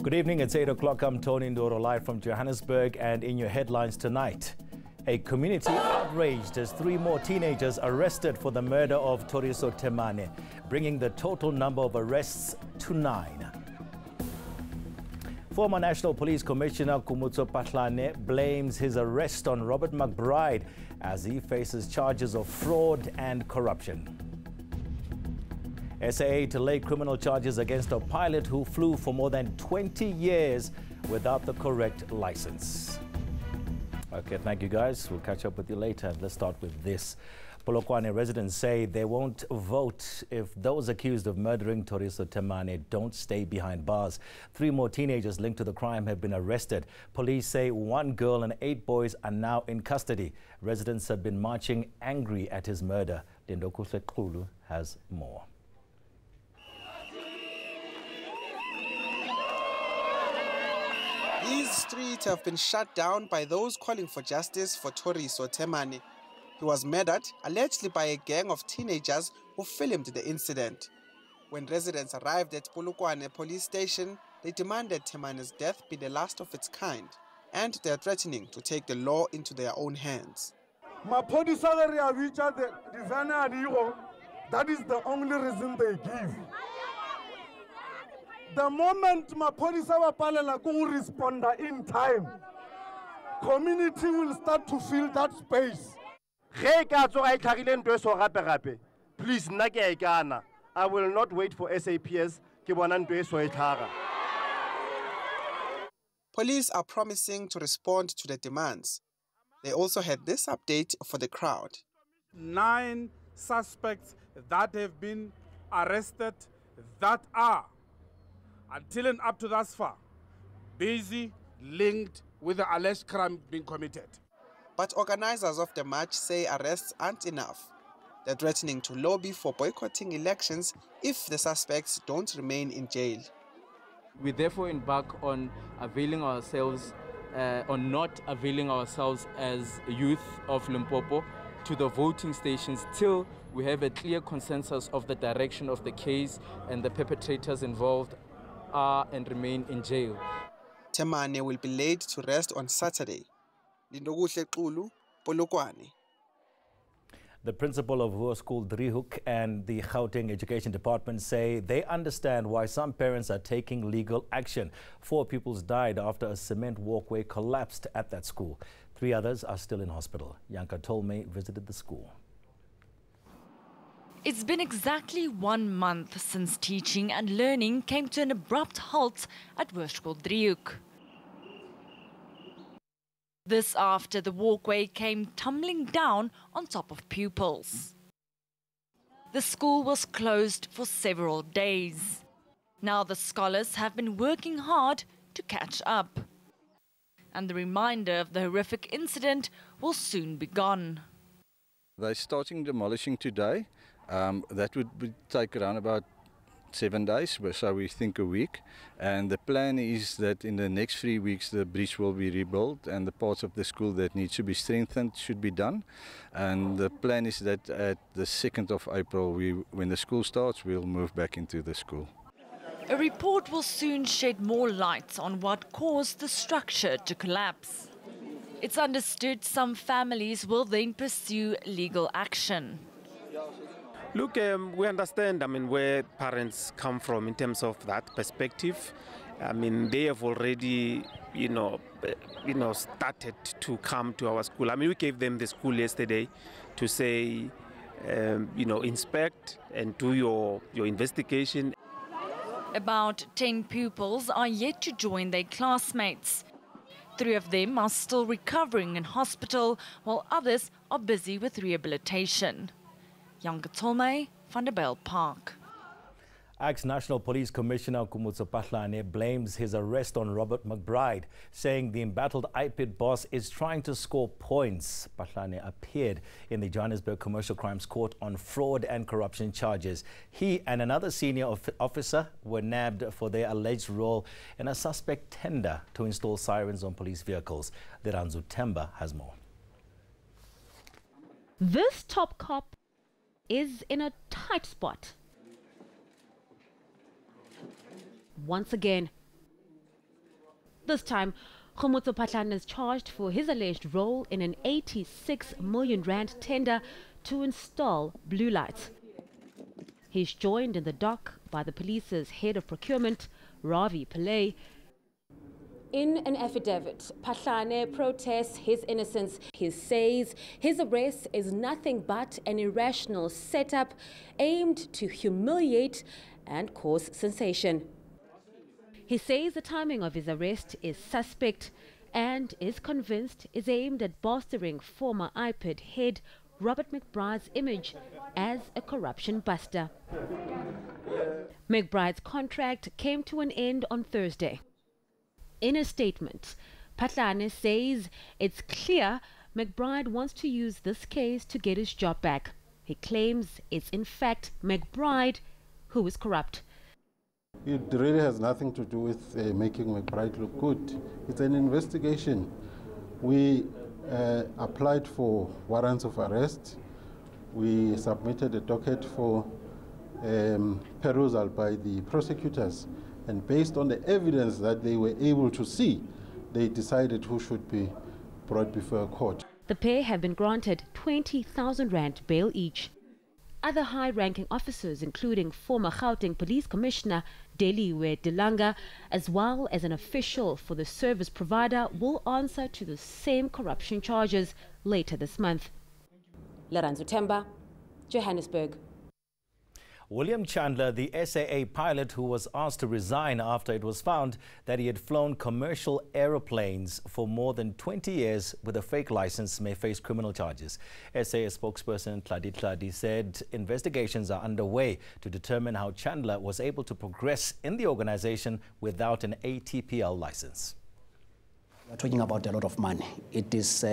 Good evening, it's 8 o'clock. I'm Tony Ndoro, live from Johannesburg, and in your headlines tonight, a community outraged as 3 more teenagers arrested for the murder of Khomotso Phahlane, bringing the total number of arrests to 9. Former National Police Commissioner Khomotso Phahlane blames his arrest on Robert McBride as he faces charges of fraud and corruption. SAA to lay criminal charges against a pilot who flew for more than 20 years without the correct license. Okay, thank you guys. We'll catch up with you later. Let's start with this. Polokwane residents say they won't vote if those accused of murdering Khomotso Phahlane don't stay behind bars. 3 more teenagers linked to the crime have been arrested. Police say 1 girl and 8 boys are now in custody. Residents have been marching angry at his murder. Lindokuhle Xulu has more. These streets have been shut down by those calling for justice for Khomotso Phahlane. He was murdered allegedly by a gang of teenagers who filmed the incident. When residents arrived at Polokwane police station, they demanded Phalane's death be the last of its kind, and they are threatening to take the law into their own hands. That is the only reason they give. The moment Mapodisa Wapalela go respond in time, community will start to fill that space. Please, I will not wait for SAPS. Police are promising to respond to the demands. They also had this update for the crowd. 9 suspects that have been arrested that are, until and up to thus far, busy linked with the alleged crime being committed. But organizers of the march say arrests aren't enough. They're threatening to lobby for boycotting elections if the suspects don't remain in jail. We therefore embark on availing ourselves, on not availing ourselves as youth of Limpopo to the voting stations till we have a clear consensus of the direction of the case and the perpetrators involved are and remain in jail. Phahlane will be laid to rest on Saturday. Lindokuhle Xulu, Polokwane. The principal of Hoër School Driehoek and the Gauteng Education Department say they understand why some parents are taking legal action. 4 pupils died after a cement walkway collapsed at that school. 3 others are still in hospital. Yanka Tolme visited the school. It's been exactly 1 month since teaching and learning came to an abrupt halt at Hoër School Driehoek. This after the walkway came tumbling down on top of pupils. The school was closed for several days. Now the scholars have been working hard to catch up. And the reminder of the horrific incident will soon be gone. They're starting demolishing today. That would take around about 7 days, so we think a week. And the plan is that in the next 3 weeks the bridge will be rebuilt and the parts of the school that need to be strengthened should be done. And the plan is that at the 2nd of April, when the school starts, we'll move back into the school. A report will soon shed more light on what caused the structure to collapse. It's understood some families will then pursue legal action. Look, we understand, where parents come from in terms of that perspective. They have already, started to come to our school. We gave them the school yesterday to say, inspect and do your investigation. About 10 pupils are yet to join their classmates. 3 of them are still recovering in hospital, while others are busy with rehabilitation. Yanka Tolme, Vanderbijl Park. Ex-National Police Commissioner Khomotso Phahlane blames his arrest on Robert McBride, saying the embattled IPID boss is trying to score points. Phahlane appeared in the Johannesburg Commercial Crimes Court on fraud and corruption charges. He and another senior officer were nabbed for their alleged role in a suspect tender to install sirens on police vehicles. Leranzu Temba has more. This top cop is in a tight spot. Once again, This time, Khomotso Phahlane is charged for his alleged role in an 86 million rand tender to install blue lights. He's joined in the dock by the police's head of procurement, Robert McBride. In an affidavit, Phahlane protests his innocence. He says his arrest is nothing but an irrational setup aimed to humiliate and cause sensation. He says the timing of his arrest is suspect and is convinced is aimed at bolstering former IPID head Robert McBride's image as a corruption buster. McBride's contract came to an end on Thursday. In a statement, Phahlane says it's clear McBride wants to use this case to get his job back. He claims it's in fact McBride who is corrupt. It really has nothing to do with making McBride look good. It's an investigation. We applied for warrants of arrest. We submitted a docket for perusal by the prosecutors. And based on the evidence that they were able to see, they decided who should be brought before a court. The pair have been granted 20,000 rand bail each. Other high-ranking officers, including former Gauteng Police Commissioner Deliwe Dilanga, as well as an official for the service provider, will answer to the same corruption charges later this month. Laranzo Themba, Johannesburg. William Chandler, the SAA pilot who was asked to resign after it was found that he had flown commercial aeroplanes for more than 20 years with a fake license, may face criminal charges. SAA spokesperson Tladi said investigations are underway to determine how Chandler was able to progress in the organization without an ATPL license. We're talking about a lot of money. It is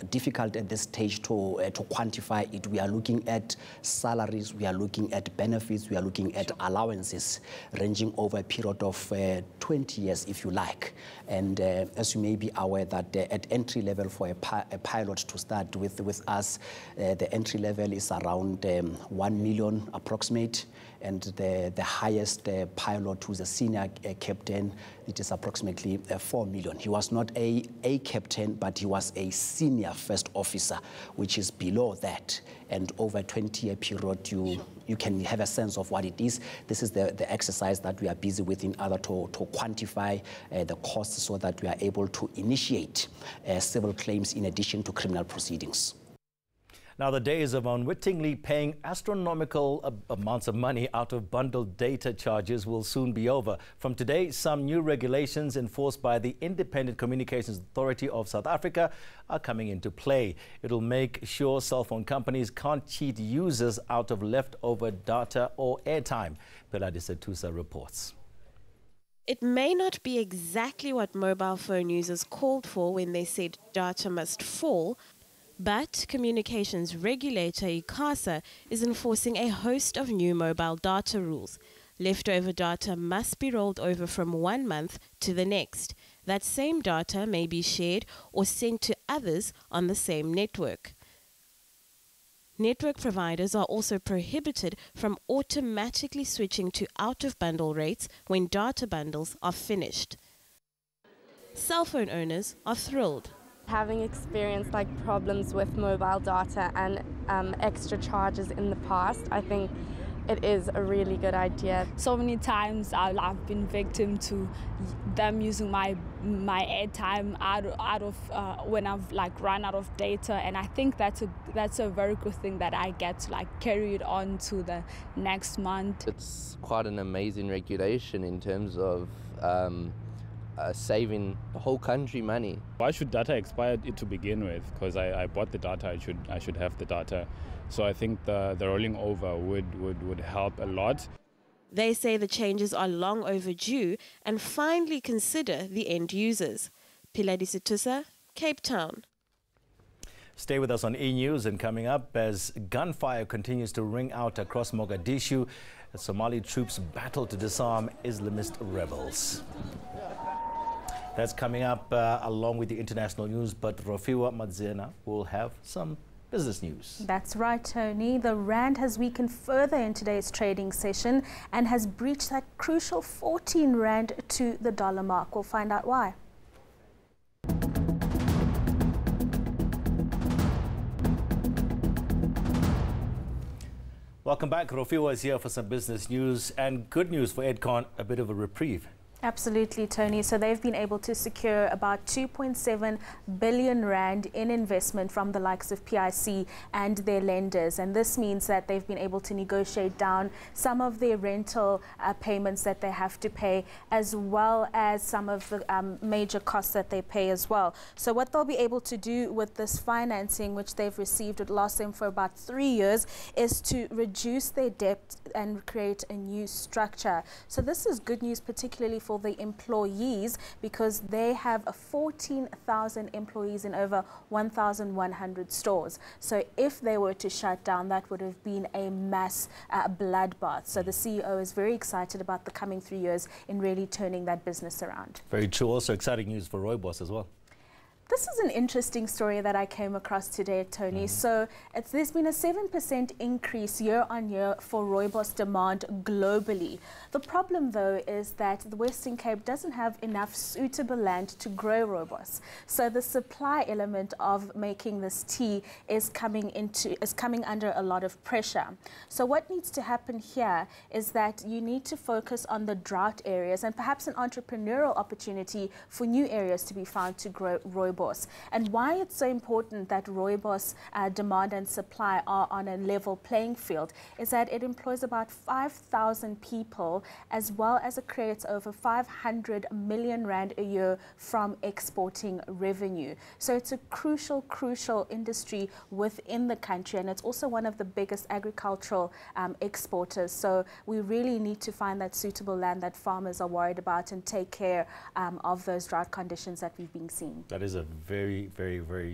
difficult at this stage to quantify it. We are looking at salaries, we are looking at benefits, we are looking at allowances ranging over a period of 20 years, if you like. And as you may be aware that at entry level for a pilot to start with us, the entry level is around 1 million approximate. And the highest pilot, who's a senior captain, it is approximately 4 million. He was not a captain, but he was a senior first officer, which is below that. And over a 20-year period, you can have a sense of what it is. This is the exercise that we are busy with in order to quantify the costs so that we are able to initiate civil claims in addition to criminal proceedings. Now, the days of unwittingly paying astronomical amounts of money out of bundled data charges will soon be over. From today, some new regulations enforced by the Independent Communications Authority of South Africa are coming into play. It'll make sure cell phone companies can't cheat users out of leftover data or airtime. Peladisa Tusa reports. It may not be exactly what mobile phone users called for when they said data must fall, but communications regulator ICASA is enforcing a host of new mobile data rules. Leftover data must be rolled over from 1 month to the next. That same data may be shared or sent to others on the same network. Network providers are also prohibited from automatically switching to out-of-bundle rates when data bundles are finished. Cell phone owners are thrilled. Having experienced problems with mobile data and extra charges in the past, I think it is a really good idea. So many times I've been victim to them using my airtime out of when I've run out of data, and I think that's a very good thing that I get to carry it on to the next month. It's quite an amazing regulation in terms of saving the whole country money. Why should data expire to begin with? Because I bought the data, I should have the data. So I think the rolling over would help a lot. They say the changes are long overdue and finally consider the end users. Peladisa Tusa, Cape Town. Stay with us on eNews, and coming up, as gunfire continues to ring out across Mogadishu, as Somali troops battle to disarm Islamist rebels. That's coming up along with the international news, but Rofiwa Madzena will have some business news. That's right, Tony. The rand has weakened further in today's trading session and has breached that crucial 14 rand to the dollar mark. We'll find out why. Welcome back. Rofiwa is here for some business news and good news for Edcon, a bit of a reprieve. Absolutely, Tony. So they've been able to secure about 2.7 billion rand in investment from the likes of PIC and their lenders. And this means that they've been able to negotiate down some of their rental payments that they have to pay, as well as some of the major costs that they pay as well. So what they'll be able to do with this financing, which they've received, it lasts them for about 3 years, is to reduce their debt and create a new structure. So this is good news, particularly for the employees, because they have 14,000 employees in over 1,100 stores. So if they were to shut down, that would have been a mass bloodbath. So the CEO is very excited about the coming 3 years in really turning that business around. Very true. Also exciting news for Rooibos as well. This is an interesting story that I came across today, Tony. So there's been a 7% increase year on year for Rooibos demand globally. The problem, though, is that the Western Cape doesn't have enough suitable land to grow Rooibos. So the supply element of making this tea is coming under a lot of pressure. So what needs to happen here is that you need to focus on the drought areas and perhaps an entrepreneurial opportunity for new areas to be found to grow Rooibos. And why it's so important that Rooibos demand and supply are on a level playing field is that it employs about 5,000 people, as well as it creates over 500 million rand a year from exporting revenue. So it's a crucial industry within the country, and it's also one of the biggest agricultural exporters. So we really need to find that suitable land that farmers are worried about and take care of those drought conditions that we've been seeing. That is a very,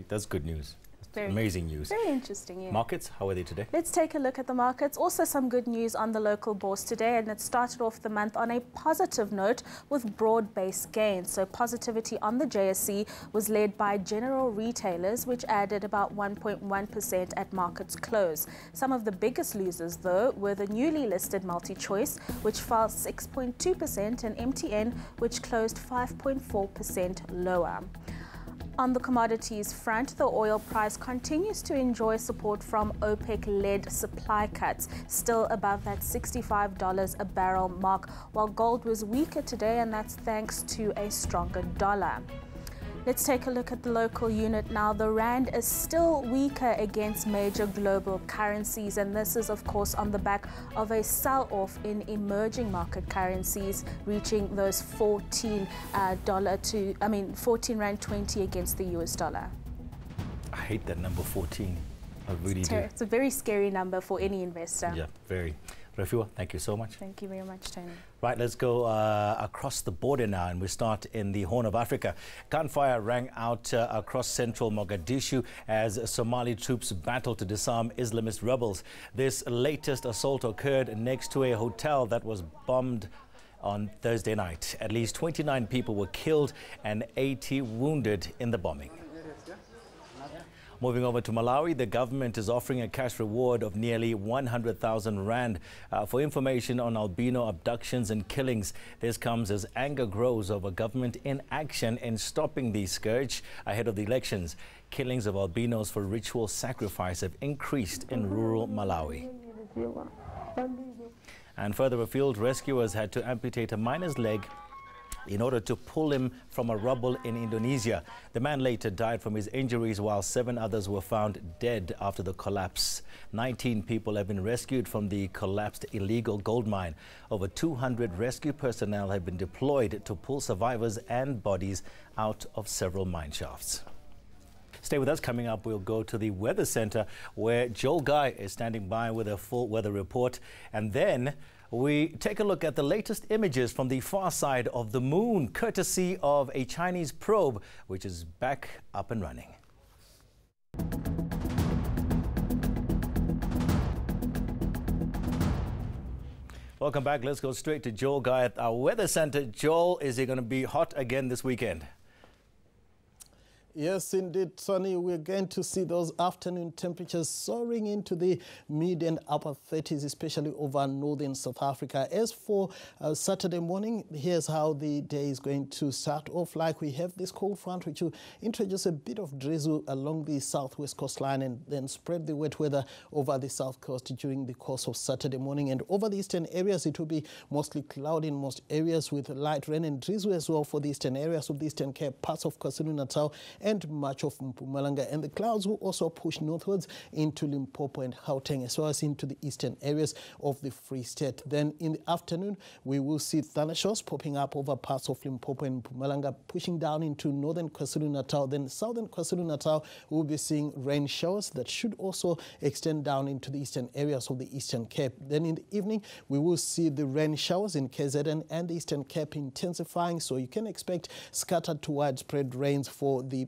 that's good news. Very amazing news. Very interesting, yeah. Markets, how are they today? Let's take a look at the markets. Also some good news on the local bourse today, and it started off the month on a positive note with broad-based gains. So positivity on the JSE was led by general retailers, which added about 1.1% at market's close. Some of the biggest losers, though, were the newly listed MultiChoice, which fell 6.2%, and MTN, which closed 5.4% lower. On the commodities front, the oil price continues to enjoy support from OPEC-led supply cuts, still above that $65 a barrel mark, while gold was weaker today, and that's thanks to a stronger dollar. Let's take a look at the local unit now. The rand is still weaker against major global currencies, and this is of course on the back of a sell-off in emerging market currencies, reaching those 14 rand 20 against the US dollar. I hate that number 14. I really do. It's a very scary number for any investor. Yeah, very. Refiwa, thank you so much. Thank you very much, Tony. Right, let's go across the border now, and we start in the Horn of Africa. Gunfire rang out across central Mogadishu as Somali troops battled to disarm Islamist rebels. This latest assault occurred next to a hotel that was bombed on Thursday night. At least 29 people were killed and 80 wounded in the bombing. Moving over to Malawi, the government is offering a cash reward of nearly 100,000 rand for information on albino abductions and killings. This comes as anger grows over government inaction in stopping the scourge ahead of the elections. Killings of albinos for ritual sacrifice have increased in rural Malawi. And further afield, rescuers had to amputate a miner's leg in order to pull him from a rubble in Indonesia. The man later died from his injuries, while 7 others were found dead after the collapse. 19 people have been rescued from the collapsed illegal gold mine. Over 200 rescue personnel have been deployed to pull survivors and bodies out of several mine shafts. Stay with us. Coming up, we'll go to the weather center, where Joel Guy is standing by with a full weather report. And then we take a look at the latest images from the far side of the moon, courtesy of a Chinese probe, which is back up and running. Welcome back. Let's go straight to Joel Guy at our weather center. Joel, is it going to be hot again this weekend? Yes, indeed, Tony. We're going to see those afternoon temperatures soaring into the mid and upper 30s, especially over northern South Africa. As for Saturday morning, here's how the day is going to start off like. We have this cold front which will introduce a bit of drizzle along the southwest coastline and then spread the wet weather over the south coast during the course of Saturday morning. And over the eastern areas, it will be mostly cloudy in most areas with light rain and drizzle as well for the eastern areas of the Eastern Cape, parts of KwaZulu-Natal and much of Mpumalanga. And the clouds will also push northwards into Limpopo and Gauteng, as well as into the eastern areas of the Free State. Then in the afternoon, we will see thunderstorms popping up over parts of Limpopo and Mpumalanga, pushing down into northern KwaZulu-Natal. Then southern KwaZulu-Natal will be seeing rain showers that should also extend down into the eastern areas of the Eastern Cape. Then in the evening, we will see the rain showers in KZN and the Eastern Cape intensifying, so you can expect scattered to widespread rains for the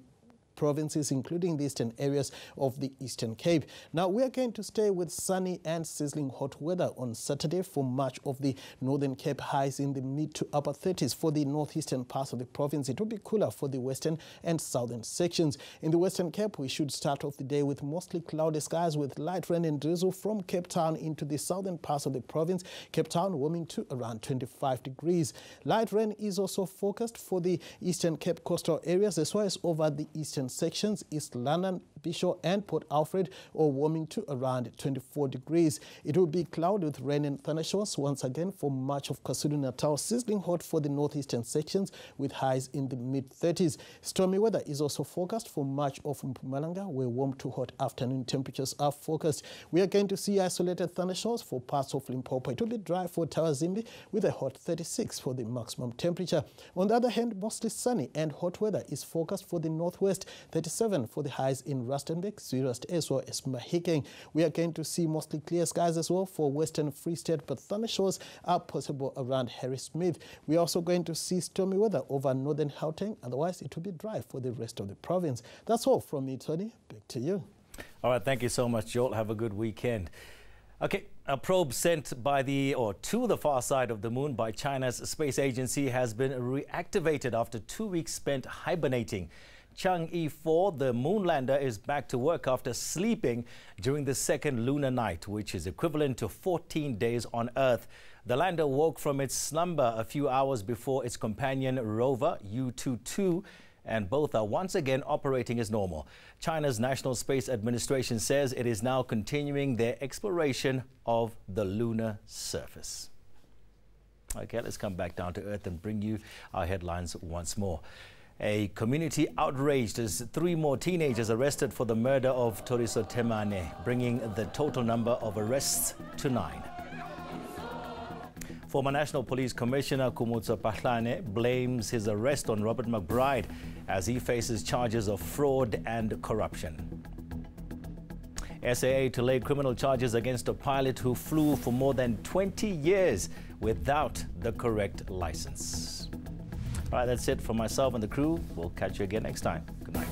provinces, including the eastern areas of the Eastern Cape. Now, we are going to stay with sunny and sizzling hot weather on Saturday for much of the Northern Cape, highs in the mid to upper 30s. For the northeastern parts of the province, it will be cooler for the western and southern sections. In the Western Cape, we should start off the day with mostly cloudy skies with light rain and drizzle from Cape Town into the southern parts of the province. Cape Town warming to around 25 degrees. Light rain is also forecast for the Eastern Cape coastal areas as well as over the eastern sections, East London, Bishop and Port Alfred, or warming to around 24 degrees. It will be cloudy with rain and thunderstorms once again for much of KwaZulu-Natal, sizzling hot for the northeastern sections with highs in the mid-30s. Stormy weather is also forecast for much of Mpumalanga, where warm to hot afternoon temperatures are forecast. We are going to see isolated thunderstorms for parts of Limpopo. It will be dry for Tawazimbi with a hot 36 for the maximum temperature. On the other hand, mostly sunny and hot weather is forecast for the northwest, 37 for the highs in Rustenburg, Zeerust, as well as Mahikeng. We are going to see mostly clear skies as well for Western Free State, but thunderstorms are possible around Harrismith. We are also going to see stormy weather over northern Gauteng. Otherwise, it will be dry for the rest of the province. That's all from me, Tony. Back to you. All right, thank you so much, Joel. Have a good weekend. Okay, a probe sent to the far side of the moon by China's space agency has been reactivated after 2 weeks spent hibernating. Chang'e 4, the moon lander, is back to work after sleeping during the second lunar night, which is equivalent to 14 days on Earth. The lander woke from its slumber a few hours before its companion rover U-22, and both are once again operating as normal. China's National Space Administration says it is now continuing their exploration of the lunar surface. Okay, let's come back down to Earth and bring you our headlines once more. A community outraged as 3 more teenagers arrested for the murder of Thoriso Temane, bringing the total number of arrests to 9. Former National Police Commissioner Khomotso Phahlane blames his arrest on Robert McBride as he faces charges of fraud and corruption. SAA to lay criminal charges against a pilot who flew for more than 20 years without the correct license. All right, that's it from myself and the crew. We'll catch you again next time. Good night.